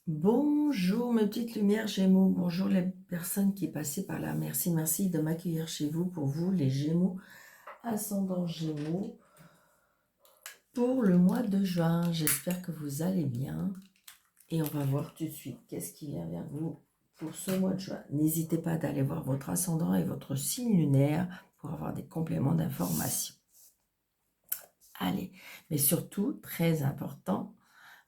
Bonjour mes petites lumières Gémeaux, bonjour les personnes qui passaient par là. Merci de m'accueillir chez vous pour vous les Gémeaux, ascendant Gémeaux, pour le mois de juin. J'espère que vous allez bien et on va voir tout de suite qu'est-ce qu'il y a vers vous pour ce mois de juin. N'hésitez pas d'aller voir votre ascendant et votre signe lunaire pour avoir des compléments d'information. Allez, mais surtout, très important,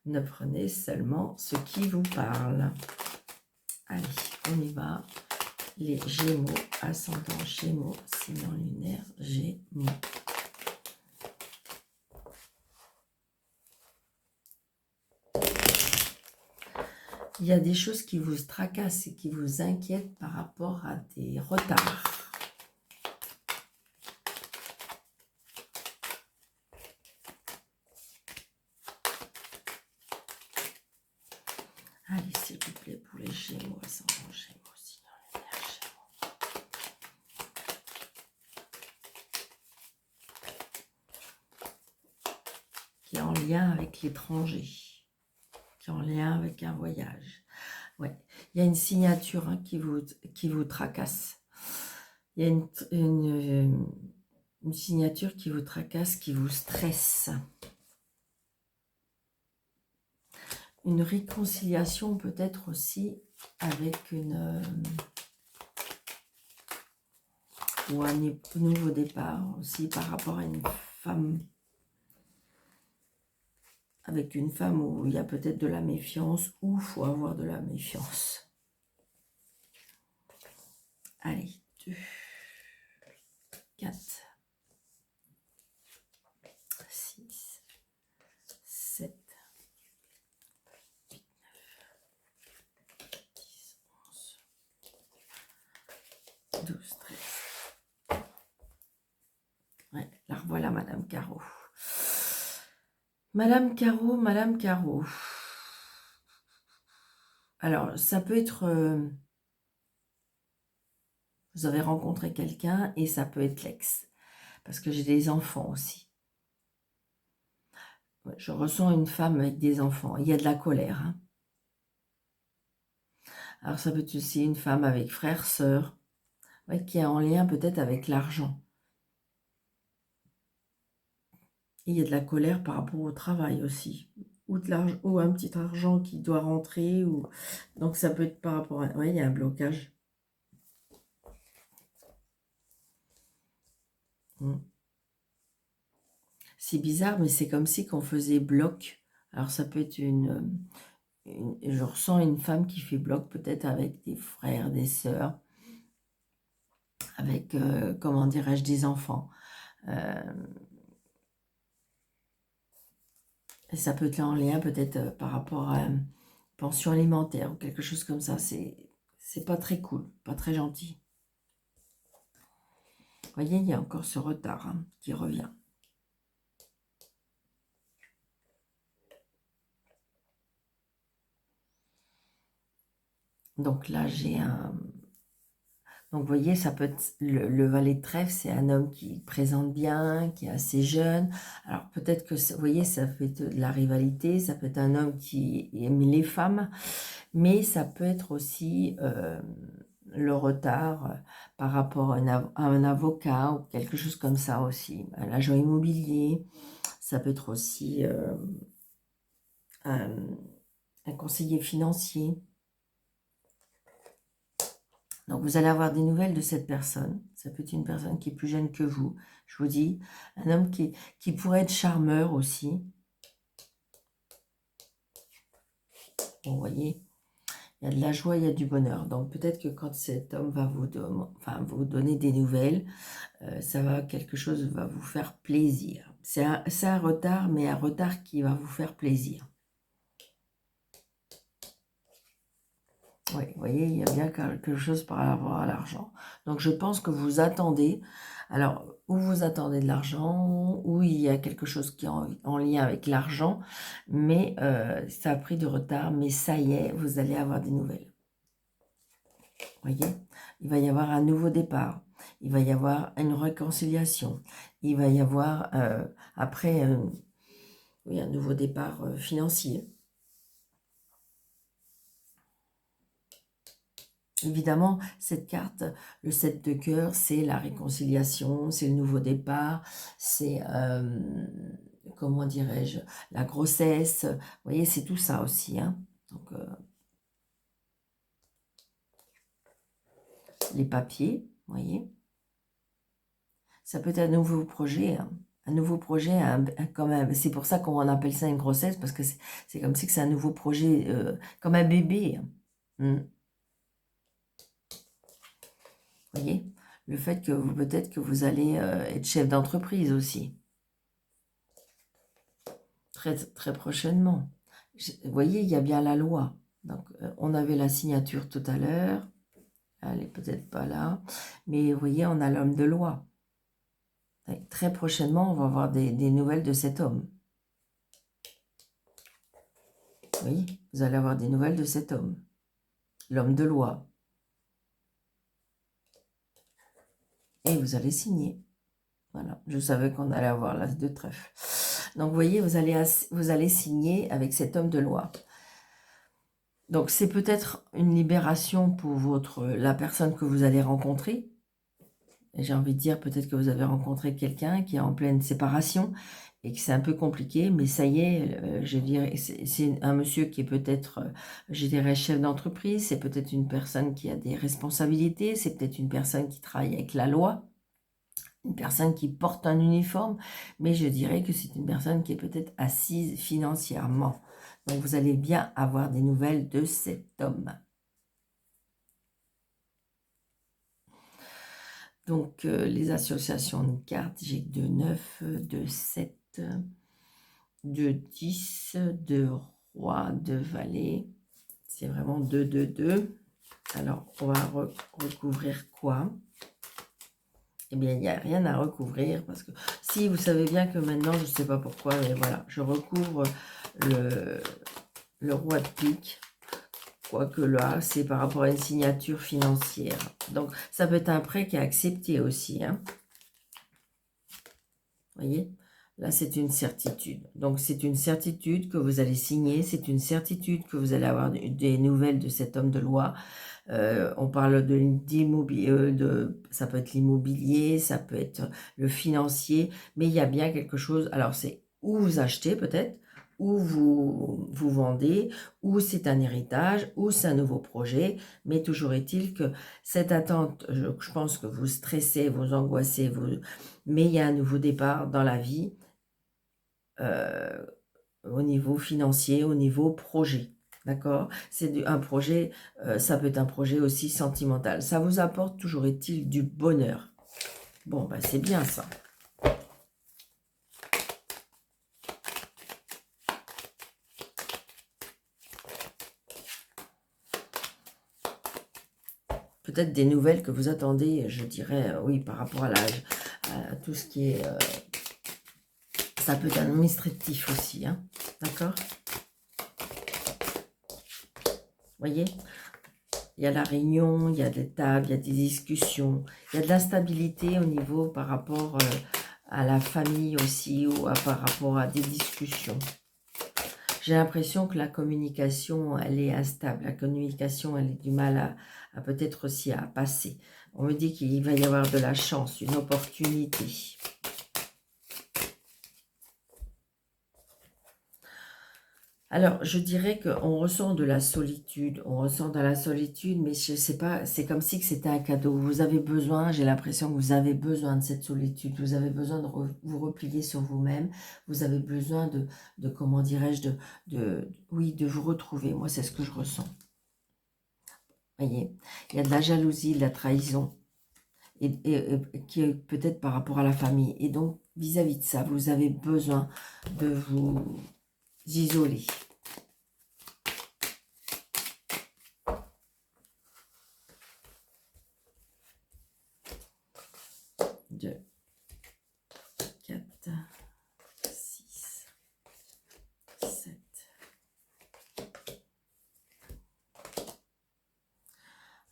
ne prenez seulement ce qui vous parle. Allez, on y va. Les Gémeaux, ascendant Gémeaux, signe lunaire Gémeaux. Il y a des choses qui vous tracassent et qui vous inquiètent par rapport à des retards. Allez, s'il vous plaît, pour les Gémeaux, ascendant Gémeaux, signe lunaire Gémeaux. Qui est en lien avec l'étranger, qui est en lien avec un voyage. Ouais, il y a une signature qui vous tracasse. Il y a une signature qui vous tracasse, qui vous stresse. Une réconciliation peut-être aussi avec ou un nouveau départ aussi par rapport à une femme. Avec une femme où il y a peut-être de la méfiance ou il faut avoir de la méfiance. Allez, 2, 4, 6, 7, 8, 9, 10, 11, 12, 13. Ouais, la revoilà, Madame Caro. Madame Caro, Madame Caro. Alors, ça peut être... vous avez rencontré quelqu'un et ça peut être l'ex. Parce que j'ai des enfants aussi. Je ressens une femme avec des enfants. Il y a de la colère. Hein. Alors, ça peut être aussi une femme avec frère, sœur, ouais, qui est en lien peut-être avec l'argent. Il y a de la colère par rapport au travail aussi. Ou, de l'argent, ou un petit argent qui doit rentrer. Ou... Donc, ça peut être par rapport à... Oui, il y a un blocage. C'est bizarre, mais c'est comme si qu'on faisait bloc. Alors, ça peut être je ressens une femme qui fait bloc peut-être avec des frères, des sœurs, avec, comment dirais-je, des enfants. Et ça peut être en lien peut-être par rapport à une pension alimentaire ou quelque chose comme ça. C'est pas très cool, pas très gentil. Vous voyez, il y a encore ce retard qui revient. Donc là, j'ai un... Donc, vous voyez, ça peut être le valet de trèfle, c'est un homme qui présente bien, qui est assez jeune. Alors, peut-être que, vous voyez, ça peut être de la rivalité, ça peut être un homme qui aime les femmes, mais ça peut être aussi le retard par rapport à un avocat ou quelque chose comme ça aussi. L'agent immobilier, ça peut être aussi un conseiller financier. Donc, vous allez avoir des nouvelles de cette personne. Ça peut être une personne qui est plus jeune que vous. Je vous dis, un homme qui pourrait être charmeur aussi. Bon, vous voyez, il y a de la joie, il y a du bonheur. Donc, peut-être que quand cet homme va vous donner des nouvelles, quelque chose va vous faire plaisir. C'est un retard, mais un retard qui va vous faire plaisir. Oui, vous voyez, il y a bien quelque chose par rapport à l'argent. Donc, je pense que vous attendez. Alors, où vous attendez de l'argent, où il y a quelque chose qui est en lien avec l'argent, mais ça a pris du retard, mais ça y est, vous allez avoir des nouvelles. Vous voyez, il va y avoir un nouveau départ, il va y avoir une réconciliation, il va y avoir après oui, un nouveau départ financier. Évidemment, cette carte, le 7 de cœur, c'est la réconciliation, c'est le nouveau départ, c'est, comment dirais-je, la grossesse. Vous voyez, c'est tout ça aussi. Hein. Donc, les papiers, vous voyez. Ça peut être un nouveau projet. Hein. Un nouveau projet, comme c'est pour ça qu'on appelle ça une grossesse, parce que c'est comme si que c'est un nouveau projet, comme un bébé. Hein. Vous voyez, le fait que peut-être que vous allez être chef d'entreprise aussi. Très, très prochainement. Vous voyez, il y a bien la loi. Donc, on avait la signature tout à l'heure. Elle n'est peut-être pas là. Mais vous voyez, on a l'homme de loi. Et très prochainement, on va avoir des nouvelles de cet homme. Oui, vous allez avoir des nouvelles de cet homme. L'homme de loi. Et vous allez signer. Voilà, je savais qu'on allait avoir l'as de trèfle. Donc, vous voyez, vous allez signer avec cet homme de loi. Donc, c'est peut-être une libération pour la personne que vous allez rencontrer. J'ai envie de dire, peut-être que vous avez rencontré quelqu'un qui est en pleine séparation et que c'est un peu compliqué, mais ça y est, je dirais, c'est un monsieur qui est peut-être, je dirais, chef d'entreprise, c'est peut-être une personne qui a des responsabilités, c'est peut-être une personne qui travaille avec la loi, une personne qui porte un uniforme, mais je dirais que c'est une personne qui est peut-être assise financièrement. Donc, vous allez bien avoir des nouvelles de cet homme. Donc, les associations de cartes, j'ai 2, 9, 2, 7, 2, 10, 2, roi, 2, valet. C'est vraiment 2, 2, 2. Alors, on va recouvrir quoi? Eh bien, il n'y a rien à recouvrir parce que si vous savez bien que maintenant, je ne sais pas pourquoi, mais voilà, je recouvre le roi de pique. Quoique là, c'est par rapport à une signature financière. Donc, ça peut être un prêt qui est accepté aussi. Hein. Vous voyez? Là, c'est une certitude. Donc, c'est une certitude que vous allez signer. C'est une certitude que vous allez avoir des nouvelles de cet homme de loi. On parle d'immobilier, ça peut être l'immobilier, ça peut être le financier, mais il y a bien quelque chose. Alors, c'est où vous achetez peut-être, où vous vendez, ou c'est un héritage, ou c'est un nouveau projet, mais toujours est-il que cette attente, je pense que vous stressez, vous angoissez, mais il y a un nouveau départ dans la vie au niveau financier, au niveau projet. D'accord? C'est un projet, ça peut être un projet aussi sentimental. Ça vous apporte, toujours est-il, du bonheur. Bon, ben c'est bien ça. Peut-être des nouvelles que vous attendez, je dirais, oui, par rapport à l'âge, à tout ce qui est... ça peut être administratif aussi, hein, d'accord? Vous voyez? Il y a la réunion, il y a des tables, il y a des discussions, il y a de l'instabilité au niveau par rapport à la famille aussi, ou par rapport à des discussions. J'ai l'impression que la communication, elle est instable. La communication, elle est du mal à peut-être aussi à passer. On me dit qu'il va y avoir de la chance, une opportunité. Alors, je dirais qu'on ressent de la solitude, on ressent de la solitude, mais je ne sais pas, c'est comme si c'était un cadeau. Vous avez besoin, j'ai l'impression que vous avez besoin de cette solitude, vous avez besoin de vous replier sur vous-même, vous avez besoin de comment dirais-je, oui, de vous retrouver. Moi, c'est ce que je ressens. Vous voyez, il y a de la jalousie, de la trahison, et qui est peut-être par rapport à la famille. Et donc, vis-à-vis de ça, vous avez besoin de vous isoler. 2, 4, 6, 7.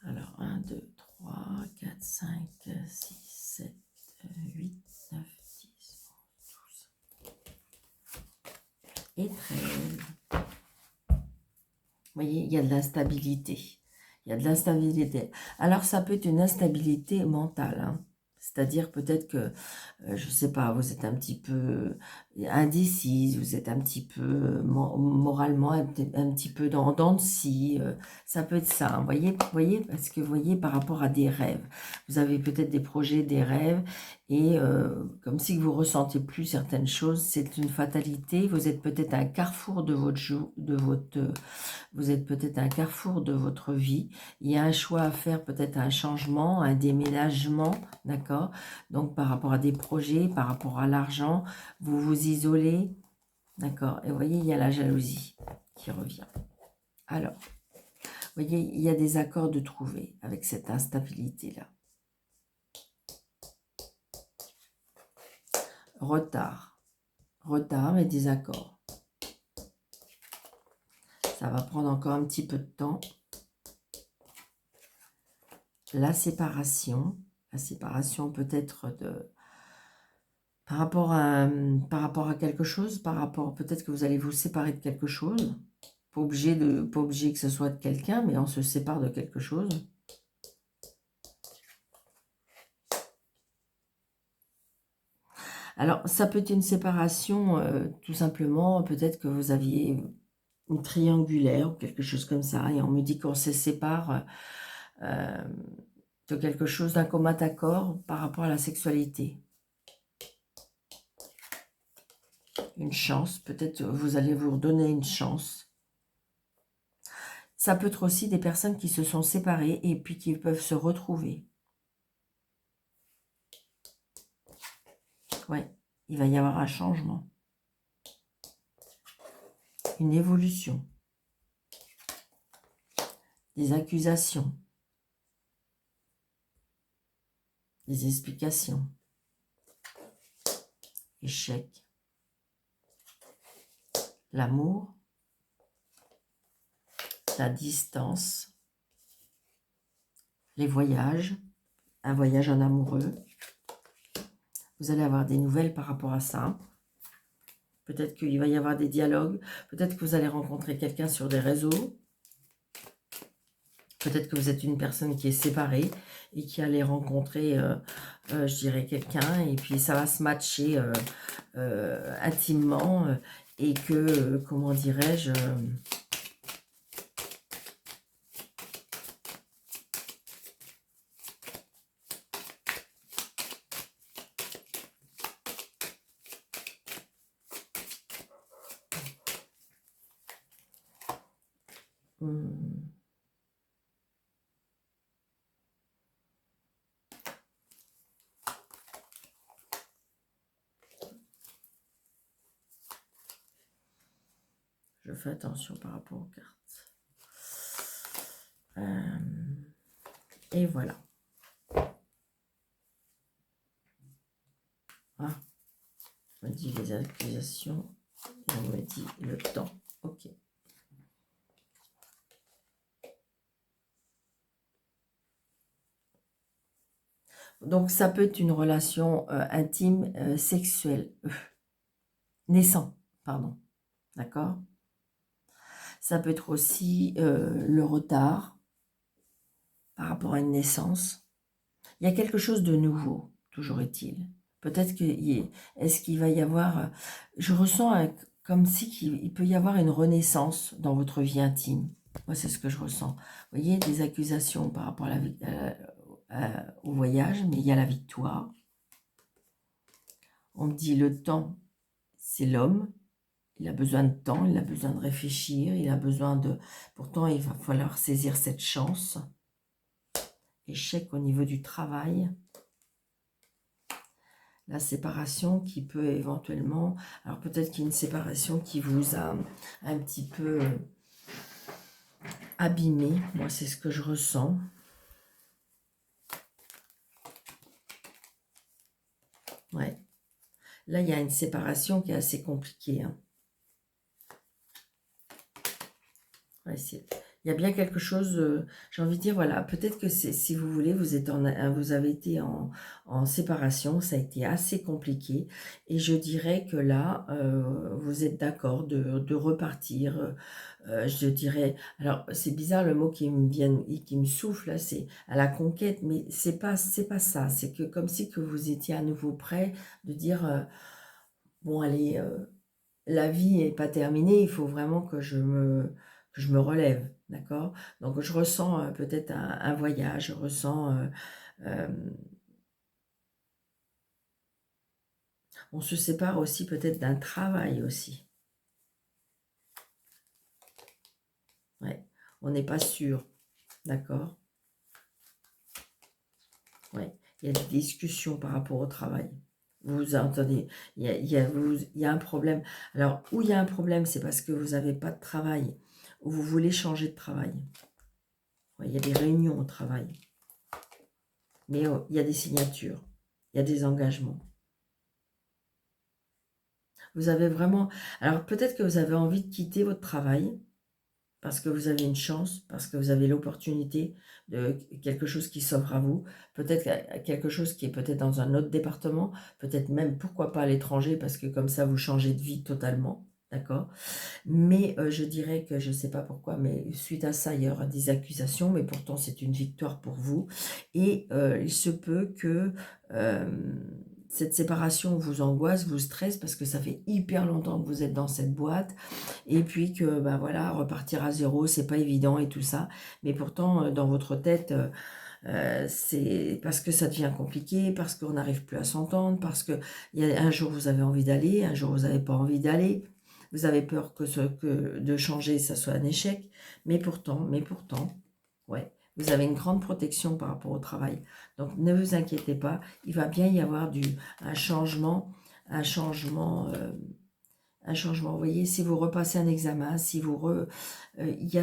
Alors, 1, 2, 3, 4, 5, 6, 7, 8, 9, 10, 11, 12. Et 13. Vous voyez, il y a de l'instabilité. Il y a de l'instabilité. Alors, ça peut être une instabilité mentale, hein. C'est-à-dire peut-être que, je ne sais pas, vous êtes un petit peu indécise, vous êtes un petit peu moralement, un petit peu dans le scie. Ça peut être ça, hein, voyez, parce que vous voyez, par rapport à des rêves, vous avez peut-être des projets, des rêves, et comme si vous ressentez plus certaines choses, c'est une fatalité. Vous êtes peut-être à un carrefour de votre vous êtes peut-être à un carrefour de votre vie. Il y a un choix à faire, peut-être un changement, un déménagement, d'accord? Donc, par rapport à des projets, par rapport à l'argent, vous vous isolez, d'accord? Et vous voyez, il y a la jalousie qui revient. Alors, vous voyez, il y a des accords de trouver avec cette instabilité-là. Retard et désaccord. Ça va prendre encore un petit peu de temps. La séparation peut-être par rapport à quelque chose, peut-être que vous allez vous séparer de quelque chose. Pas obligé que ce soit de quelqu'un, mais on se sépare de quelque chose. Alors, ça peut être une séparation, tout simplement, peut-être que vous aviez une triangulaire ou quelque chose comme ça, et on me dit qu'on se sépare de quelque chose, d'un commun accord par rapport à la sexualité. Une chance, peut-être vous allez vous redonner une chance. Ça peut être aussi des personnes qui se sont séparées et puis qui peuvent se retrouver. Ouais, il va y avoir un changement. Une évolution. Des accusations. Des explications. Échec. L'amour. La distance. Les voyages. Un voyage en amoureux. Vous allez avoir des nouvelles par rapport à ça. Peut-être qu'il va y avoir des dialogues. Peut-être que vous allez rencontrer quelqu'un sur des réseaux. Peut-être que vous êtes une personne qui est séparée et qui allait rencontrer, je dirais, quelqu'un. Et puis, ça va se matcher intimement. Et que, comment dirais-je... je fais attention par rapport aux cartes. Et voilà. Ah, on me dit les accusations et on me dit le temps. Ok. Donc, ça peut être une relation intime, sexuelle. Naissant, pardon. D'accord? Ça peut être aussi le retard par rapport à une naissance. Il y a quelque chose de nouveau, toujours est-il. Peut-être est-ce qu'il va y avoir... Je ressens comme si il peut y avoir une renaissance dans votre vie intime. Moi, c'est ce que je ressens. Vous voyez, des accusations par rapport au voyage, mais il y a la victoire. On me dit le temps, c'est l'homme. Il a besoin de temps, il a besoin de réfléchir, il a besoin de... Pourtant, il va falloir saisir cette chance. Échec au niveau du travail. La séparation qui peut éventuellement... Alors peut-être qu'il y a une séparation qui vous a un petit peu abîmé. Moi, c'est ce que je ressens. Ouais. Là, il y a une séparation qui est assez compliquée. Hein. Ouais, Il y a bien quelque chose, j'ai envie de dire, voilà, peut-être que si vous voulez, vous avez été en séparation, ça a été assez compliqué. Et je dirais que là, vous êtes d'accord de repartir. Je dirais, alors c'est bizarre le mot qui me vient, qui me souffle, là, c'est à la conquête, mais c'est pas ça. C'est que comme si que vous étiez à nouveau prêt de dire, bon, allez, la vie n'est pas terminée, il faut vraiment que je me relève, d'accord? Donc je ressens peut-être un voyage, je ressens... euh, on se sépare aussi peut-être d'un travail aussi. Ouais, on n'est pas sûr, d'accord? Ouais, il y a des discussions par rapport au travail. Vous entendez, il y a un problème. Alors, où il y a un problème, c'est parce que vous n'avez pas de travail, ou vous voulez changer de travail. Ouais, il y a des réunions au travail. Mais il y a des signatures, il y a des engagements. Vous avez vraiment... Alors peut-être que vous avez envie de quitter votre travail parce que vous avez une chance, parce que vous avez l'opportunité de quelque chose qui s'offre à vous, peut-être quelque chose qui est peut-être dans un autre département, peut-être même, pourquoi pas à l'étranger, parce que comme ça, vous changez de vie totalement, d'accord? Mais je dirais que, je ne sais pas pourquoi, mais suite à ça, il y aura des accusations, mais pourtant, c'est une victoire pour vous. Et il se peut que cette séparation vous angoisse, vous stresse, parce que ça fait hyper longtemps que vous êtes dans cette boîte, et puis que, ben voilà, repartir à zéro, c'est pas évident et tout ça. Mais pourtant, dans votre tête... c'est parce que ça devient compliqué, parce qu'on n'arrive plus à s'entendre, parce que un jour vous avez envie d'aller, un jour vous n'avez pas envie d'aller, vous avez peur que de changer, ça soit un échec, mais pourtant, ouais, vous avez une grande protection par rapport au travail. Donc ne vous inquiétez pas, il va bien y avoir un changement, un changement, un changement. Vous voyez, si vous repassez un examen, si vous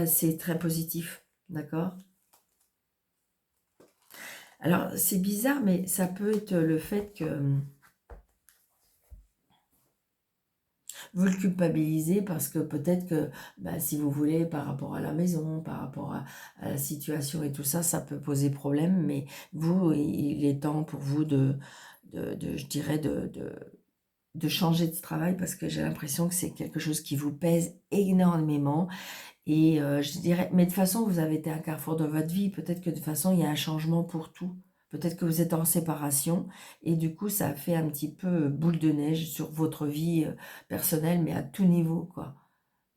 c'est très positif, d'accord? Alors, c'est bizarre, mais ça peut être le fait que vous le culpabilisez parce que peut-être que, bah, si vous voulez, par rapport à la maison, par rapport à la situation et tout ça, ça peut poser problème. Mais vous, il est temps pour vous je dirais, de changer de travail parce que j'ai l'impression que c'est quelque chose qui vous pèse énormément. Et je dirais, mais de toute façon, vous avez été à un carrefour de votre vie. Peut-être que de toute façon, il y a un changement pour tout. Peut-être que vous êtes en séparation et du coup, ça fait un petit peu boule de neige sur votre vie personnelle, mais à tout niveau, quoi.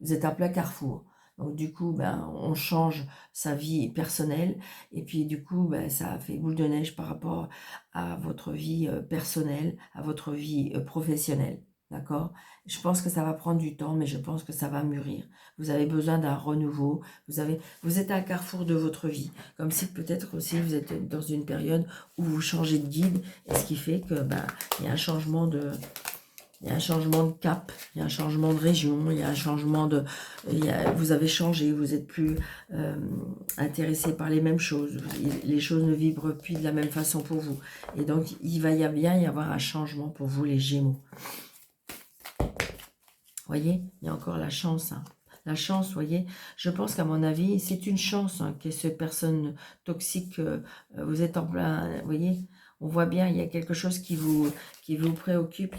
Vous êtes à plein carrefour. Donc du coup, ben, on change sa vie personnelle et puis du coup, ben, ça fait boule de neige par rapport à votre vie personnelle, à votre vie professionnelle. D'accord? Je pense que ça va prendre du temps, mais je pense que ça va mûrir. Vous avez besoin d'un renouveau. Vous êtes à un carrefour de votre vie. Comme si peut-être aussi vous êtes dans une période où vous changez de guide. Et ce qui fait que ben, il y a un changement il y a un changement de cap, il y a un changement de région, il y a un changement de... vous avez changé, vous n'êtes plus intéressé par les mêmes choses. Les choses ne vibrent plus de la même façon pour vous. Et donc, il va bien y avoir un changement pour vous, les Gémeaux. Vous voyez, il y a encore la chance. Hein. La chance, vous voyez, je pense qu'à mon avis, c'est une chance hein, que ces personnes toxiques, vous êtes en plein, vous voyez, on voit bien, il y a quelque chose qui vous préoccupe,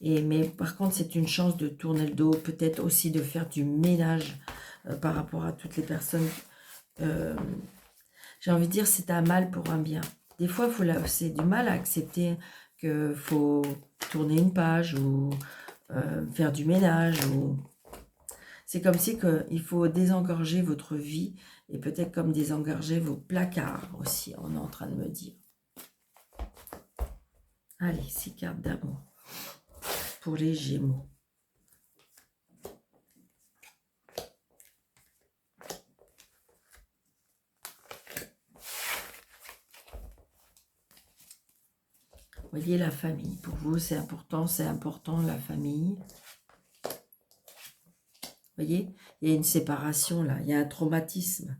mais par contre, c'est une chance de tourner le dos, peut-être aussi de faire du ménage par rapport à toutes les personnes. J'ai envie de dire, c'est un mal pour un bien. Des fois, c'est du mal à accepter qu'il faut tourner une page ou faire du ménage. C'est comme si il faut désengorger votre vie et peut-être comme désengorger vos placards aussi, on est en train de me dire. Allez, 6 cartes d'amour pour les Gémeaux. Voyez la famille. Pour vous, c'est important la famille. Voyez, il y a une séparation là, il y a un traumatisme.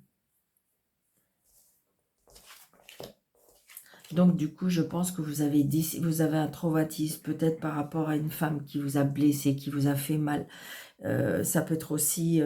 Donc du coup, je pense que vous avez un traumatisme peut-être par rapport à une femme qui vous a blessé, qui vous a fait mal. Ça peut être aussi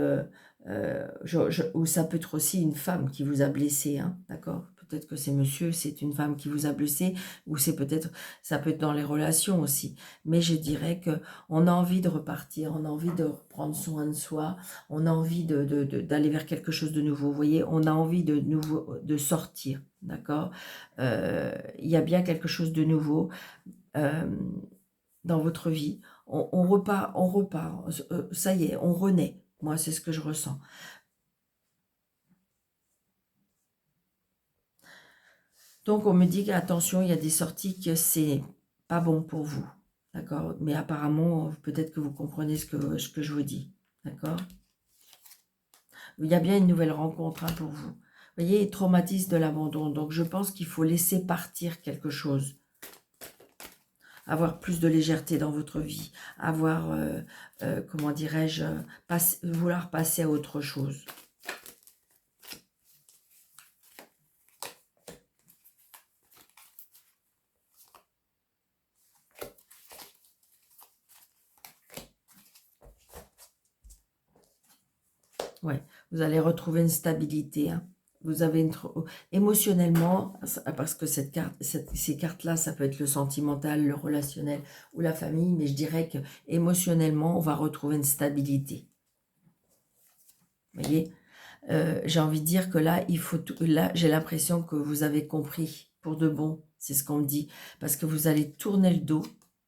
ou ça peut être aussi une femme qui vous a blessé, hein, d'accord? Peut-être que c'est monsieur, c'est une femme qui vous a blessé, ou c'est peut-être, ça peut être dans les relations aussi. Mais je dirais que on a envie de repartir, on a envie de prendre soin de soi, on a envie d'aller vers quelque chose de nouveau. Vous voyez, on a envie de nouveau, de sortir, d'accord? Il y a bien quelque chose de nouveau dans votre vie. On repart, ça y est, on renaît. Moi, c'est ce que je ressens. Donc, on me dit qu'attention, il y a des sorties que c'est pas bon pour vous. D'accord? Mais apparemment, peut-être que vous comprenez ce que je vous dis. D'accord? Il y a bien une nouvelle rencontre, hein, pour vous. Vous voyez, traumatisme de l'abandon. Donc, je pense qu'il faut laisser partir quelque chose. Avoir plus de légèreté dans votre vie. Avoir, comment dirais-je, vouloir passer à autre chose. Ouais, vous allez retrouver une stabilité, hein. Vous avez émotionnellement, parce que ces cartes-là, ça peut être le sentimental, le relationnel ou la famille, mais je dirais que émotionnellement, on va retrouver une stabilité. Vous voyez, j'ai envie de dire que là, là, j'ai l'impression que vous avez compris pour de bon, c'est ce qu'on me dit, parce que vous allez tourner le dos.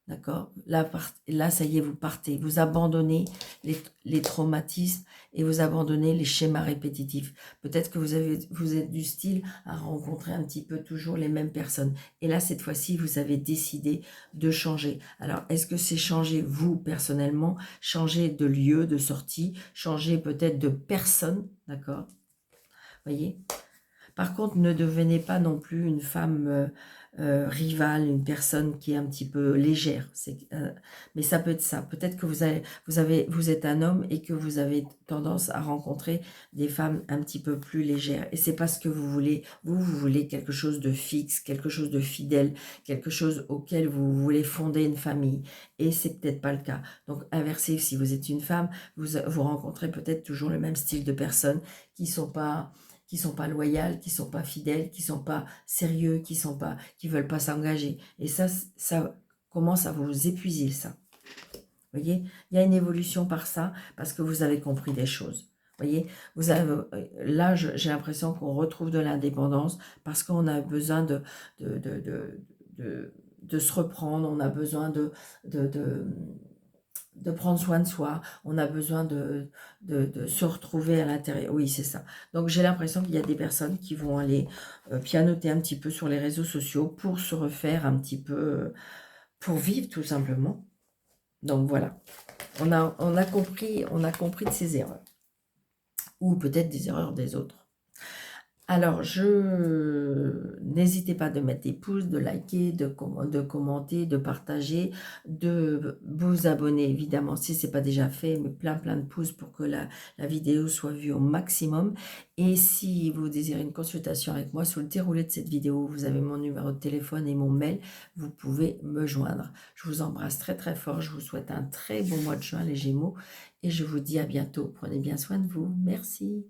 D'accord? Là, ça y est, vous partez. Vous abandonnez les traumatismes et vous abandonnez les schémas répétitifs. Peut-être que vous êtes du style à rencontrer un petit peu toujours les mêmes personnes. Et là, cette fois-ci, vous avez décidé de changer. Alors, est-ce que c'est changer vous, personnellement, changer de lieu de sortie, changer peut-être de personne, d'accord? Voyez? Par contre, ne devenez pas non plus une femme rivale, une personne qui est un petit peu légère. Mais ça peut être ça. Peut-être que vous êtes un homme et que vous avez tendance à rencontrer des femmes un petit peu plus légères. Et c'est pas ce que vous voulez. Vous voulez quelque chose de fixe, quelque chose de fidèle, quelque chose auquel vous voulez fonder une famille. Et c'est peut-être pas le cas. Donc, inversez, si vous êtes une femme, vous rencontrez peut-être toujours le même style de personnes qui sont pas loyales, qui sont pas fidèles, qui sont pas sérieux, qui veulent pas s'engager. Et ça commence à vous épuiser, ça. Vous voyez, il y a une évolution par ça, parce que vous avez compris des choses. Vous voyez, là, j'ai l'impression qu'on retrouve de l'indépendance, parce qu'on a besoin de se reprendre, on a besoin de prendre soin de soi, on a besoin de se retrouver à l'intérieur. Oui, c'est ça. Donc, j'ai l'impression qu'il y a des personnes qui vont aller pianoter un petit peu sur les réseaux sociaux pour se refaire un petit peu, pour vivre tout simplement. Donc, voilà. On a compris de ses erreurs. Ou peut-être des erreurs des autres. Alors, n'hésitez pas de mettre des pouces, de liker, de commenter, de partager, de vous abonner, évidemment, si ce n'est pas déjà fait, mais plein de pouces pour que la vidéo soit vue au maximum. Et si vous désirez une consultation avec moi, sous le déroulé de cette vidéo, vous avez mon numéro de téléphone et mon mail, vous pouvez me joindre. Je vous embrasse très fort, je vous souhaite un très bon mois de juin, les Gémeaux, et je vous dis à bientôt. Prenez bien soin de vous. Merci.